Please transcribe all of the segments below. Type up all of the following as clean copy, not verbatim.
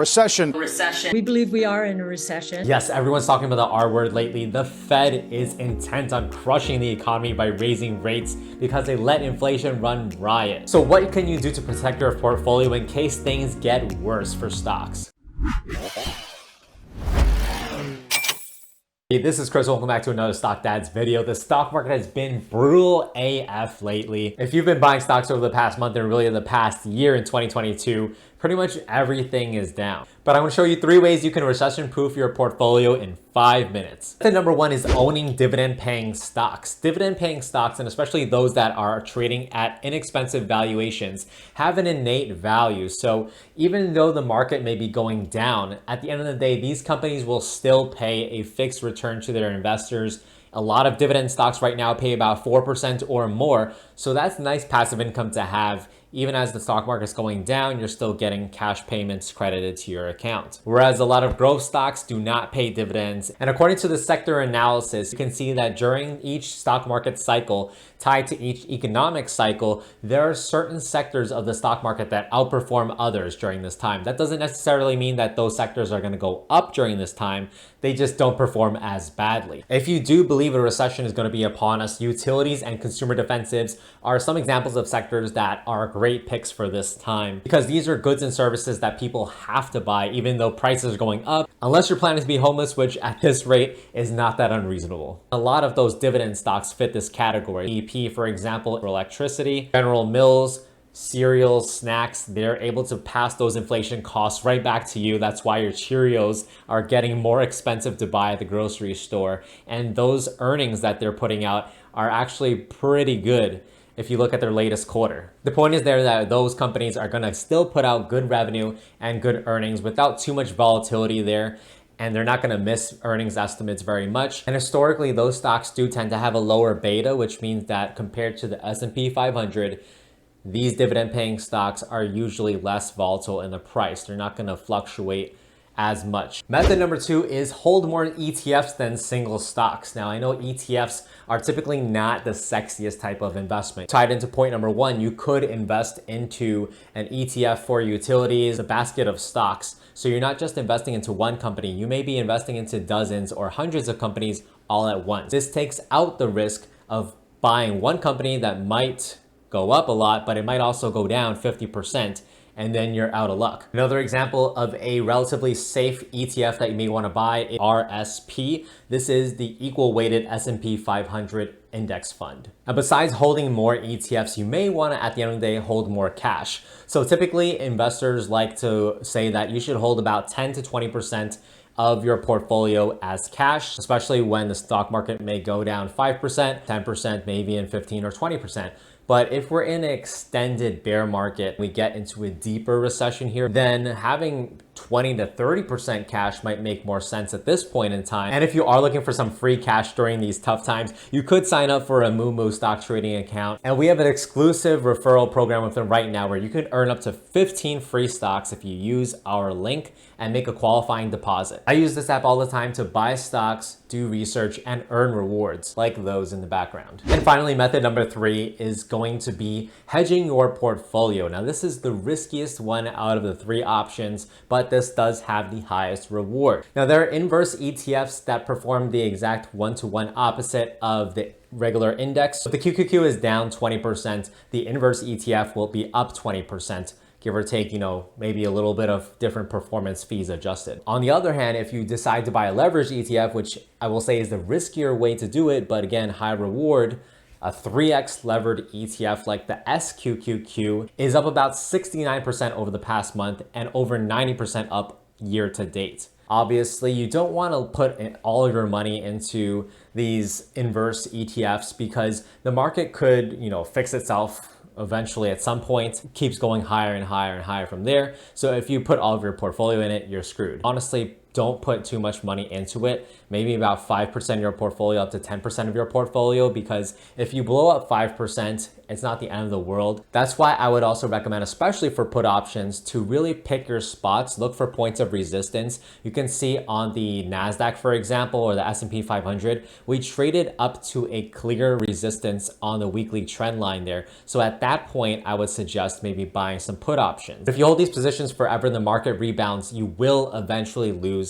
Recession. We believe we are in a recession. Yes, everyone's talking about the R word lately. The Fed is intent on crushing the economy by raising rates because they let inflation run riot. So what can you do to protect your portfolio in case things get worse for stocks? Hey, this is Chris. Welcome back to another Stock Dads video. The stock market has been brutal AF lately. If you've been buying stocks over the past month and really the past year in 2022, pretty much everything is down. But I'm going to show you 3 ways you can recession-proof your portfolio in 5 minutes. The number 1 is owning dividend-paying stocks. Dividend-paying stocks, and especially those that are trading at inexpensive valuations, have an innate value. So even though the market may be going down, at the end of the day, these companies will still pay a fixed return to their investors. A lot of dividend stocks right now pay about 4% or more. So that's nice passive income to have. Even as the stock market's going down, you're still getting cash payments credited to your account. Whereas a lot of growth stocks do not pay dividends. And according to the sector analysis, you can see that during each stock market cycle, tied to each economic cycle, there are certain sectors of the stock market that outperform others during this time. That doesn't necessarily mean that those sectors are going to go up during this time. They just don't perform as badly. If you do believe a recession is going to be upon us, utilities and consumer defensives are some examples of sectors that are great picks for this time, because these are goods and services that people have to buy even though prices are going up, unless you're planning to be homeless, which at this rate is not that unreasonable. A lot of those dividend stocks fit this category. EP, for example, for electricity, General Mills, cereals, snacks, they're able to pass those inflation costs right back to you. That's why your Cheerios are getting more expensive to buy at the grocery store. And those earnings that they're putting out are actually pretty good if you look at their latest quarter. The point is there that those companies are going to still put out good revenue and good earnings without too much volatility there. And they're not going to miss earnings estimates very much. And historically, those stocks do tend to have a lower beta, which means that compared to the S&P 500, these dividend-paying stocks are usually less volatile in the price. They're not going to fluctuate as much. Method number 2 is hold more ETFs than single stocks. Now, I know ETFs are typically not the sexiest type of investment. Tied into point number 1, you could invest into an ETF for utilities, a basket of stocks. So you're not just investing into one company, you may be investing into dozens or hundreds of companies all at once. This takes out the risk of buying one company that might go up a lot, but it might also go down 50%, and then you're out of luck. Another example of a relatively safe ETF that you may want to buy is RSP. This is the equal weighted S&P 500 index fund. And besides holding more ETFs, you may want to, at the end of the day, hold more cash. So typically investors like to say that you should hold about 10 to 20% of your portfolio as cash, especially when the stock market may go down 5%, 10%, maybe in 15 or 20%. But if we're in an extended bear market, we get into a deeper recession here, then having 20 to 30% cash might make more sense at this point in time. And if you are looking for some free cash during these tough times, you could sign up for a Moo stock trading account. And we have an exclusive referral program with them right now where you can earn up to 15 free stocks if you use our link and make a qualifying deposit. I use this app all the time to buy stocks, do research, and earn rewards like those in the background. And finally, method number 3 is going to be hedging your portfolio. Now, this is the riskiest one out of the 3 options, but this does have the highest reward. Now, there are inverse ETFs that perform the exact one-to-one opposite of the regular index. If the QQQ is down 20%, the inverse ETF will be up 20%. Give or take, maybe a little bit of different performance fees adjusted. On the other hand, if you decide to buy a leveraged ETF, which I will say is the riskier way to do it, but again, high reward, a 3x levered ETF like the SQQQ is up about 69% over the past month and over 90% up year to date. Obviously, you don't want to put all of your money into these inverse ETFs because the market could, fix itself eventually at some point, keeps going higher and higher and higher from there. So if you put all of your portfolio in it, you're screwed. Honestly, don't put too much money into it. Maybe about 5% of your portfolio up to 10% of your portfolio, because if you blow up 5%, it's not the end of the world. That's why I would also recommend, especially for put options, to really pick your spots, look for points of resistance. You can see on the NASDAQ, for example, or the S&P 500, we traded up to a clear resistance on the weekly trend line there. So at that point, I would suggest maybe buying some put options. If you hold these positions forever and the market rebounds, you will eventually lose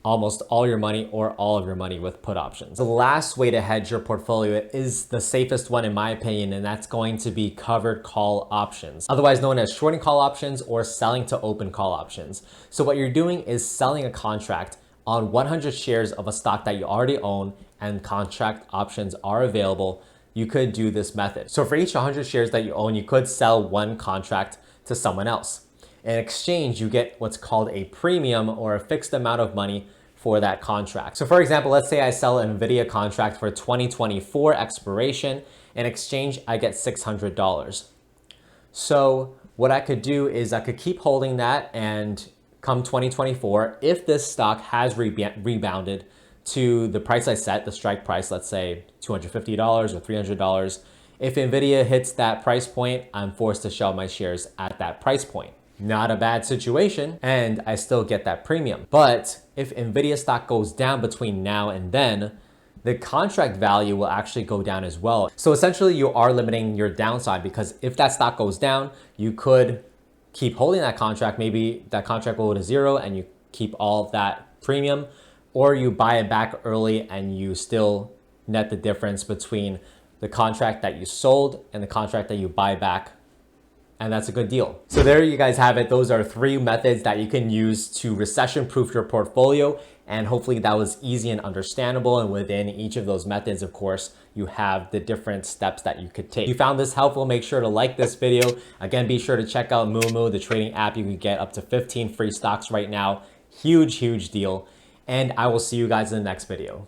almost all your money or all of your money with put options. The last way to hedge your portfolio is the safest one in my opinion, and that's going to be covered call options, otherwise known as shorting call options or selling to open call options. So what you're doing is selling a contract on 100 shares of a stock that you already own and contract options are available. You could do this method. So for each 100 shares that you own, you could sell one contract to someone else. In exchange, you get what's called a premium or a fixed amount of money for that contract. So for example, let's say I sell an NVIDIA contract for 2024 expiration. In exchange, I get $600. So what I could do is I could keep holding that, and come 2024, if this stock has rebounded to the price I set, the strike price, let's say $250 or $300, if NVIDIA hits that price point, I'm forced to sell my shares at that price point. Not a bad situation, and I still get that premium. But if NVIDIA stock goes down between now and then, the contract value will actually go down as well. So essentially you are limiting your downside, because if that stock goes down, you could keep holding that contract. Maybe that contract will go to zero and you keep all of that premium, or you buy it back early and you still net the difference between the contract that you sold and the contract that you buy back. And that's a good deal. So there you guys have it. Those are 3 methods that you can use to recession-proof your portfolio. And hopefully that was easy and understandable. And within each of those methods, of course, you have the different steps that you could take. If you found this helpful, make sure to like this video. Again, be sure to check out Moomoo, the trading app. You can get up to 15 free stocks right now. Huge, huge deal. And I will see you guys in the next video.